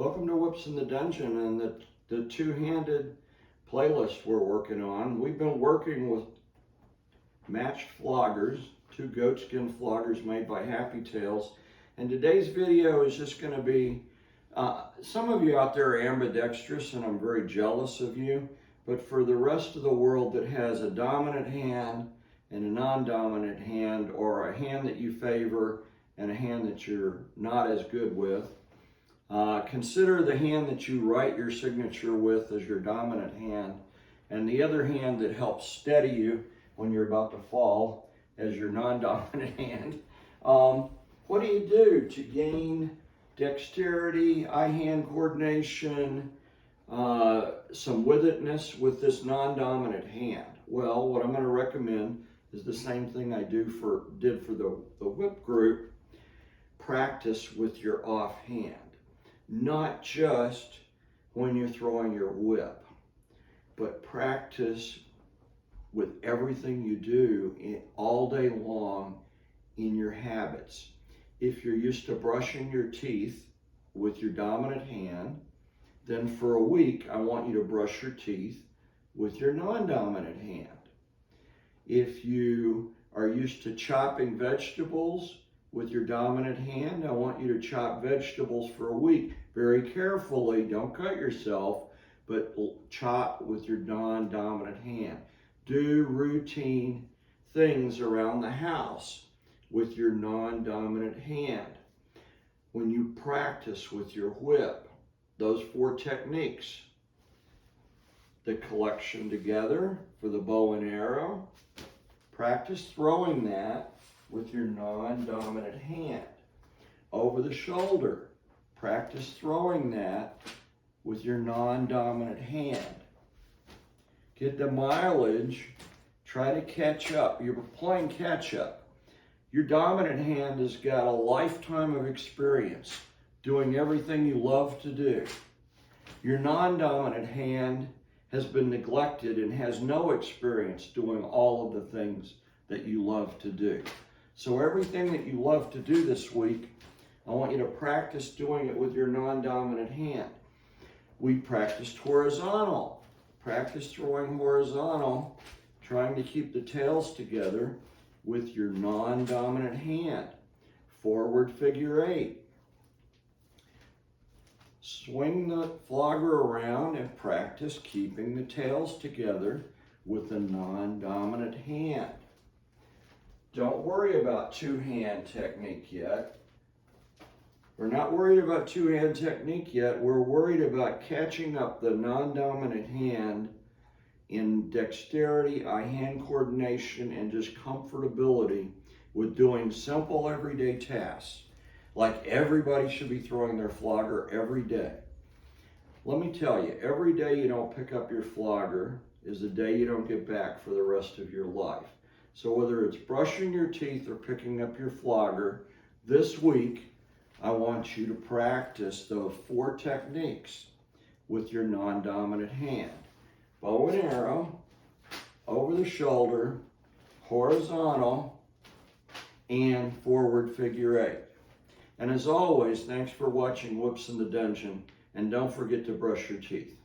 Welcome to Whips in the Dungeon and the two-handed playlist we're working on. We've been working with matched floggers, two goatskin floggers made by Happy Tails. And today's video is just going to be, some of you out there are ambidextrous and I'm very jealous of you. But for the rest of the world that has a dominant hand and a non-dominant hand, or a hand that you favor and a hand that you're not as good with, consider the hand that you write your signature with as your dominant hand, and the other hand that helps steady you when you're about to fall as your non-dominant hand. What do you do to gain dexterity, eye-hand coordination, some with-itness with this non-dominant hand? Well, what I'm going to recommend is the same thing I did for the whip group. Practice with your offhand. Not just when you're throwing your whip, but practice with everything you do all day long in your habits. If you're used to brushing your teeth with your dominant hand, then for a week I want you to brush your teeth with your non-dominant hand. If you are used to chopping vegetables with your dominant hand, I want you to chop vegetables for a week. Very carefully, don't cut yourself, but chop with your non-dominant hand. Do routine things around the house with your non-dominant hand. When you practice with your whip, those 4 techniques, the collection together for the bow and arrow, practice throwing that with your non-dominant hand. Over the shoulder, practice throwing that with your non-dominant hand. Get the mileage, try to catch up. You're playing catch up. Your dominant hand has got a lifetime of experience doing everything you love to do. Your non-dominant hand has been neglected and has no experience doing all of the things that you love to do. So everything that you love to do this week, I want you to practice doing it with your non-dominant hand. We practiced horizontal. Practice throwing horizontal, trying to keep the tails together with your non-dominant hand. Forward figure 8. Swing the flogger around and practice keeping the tails together with the non-dominant hand. Don't worry about two-hand technique yet. We're not worried about two-hand technique yet. We're worried about catching up the non-dominant hand in dexterity, eye-hand coordination, and just comfortability with doing simple everyday tasks. Like everybody should be throwing their flogger every day. Let me tell you, every day you don't pick up your flogger is a day you don't get back for the rest of your life. So whether it's brushing your teeth or picking up your flogger, this week I want you to practice those 4 techniques with your non-dominant hand. Bow and arrow, over the shoulder, horizontal, and forward figure 8. And as always, thanks for watching Whips in the Dungeon, and don't forget to brush your teeth.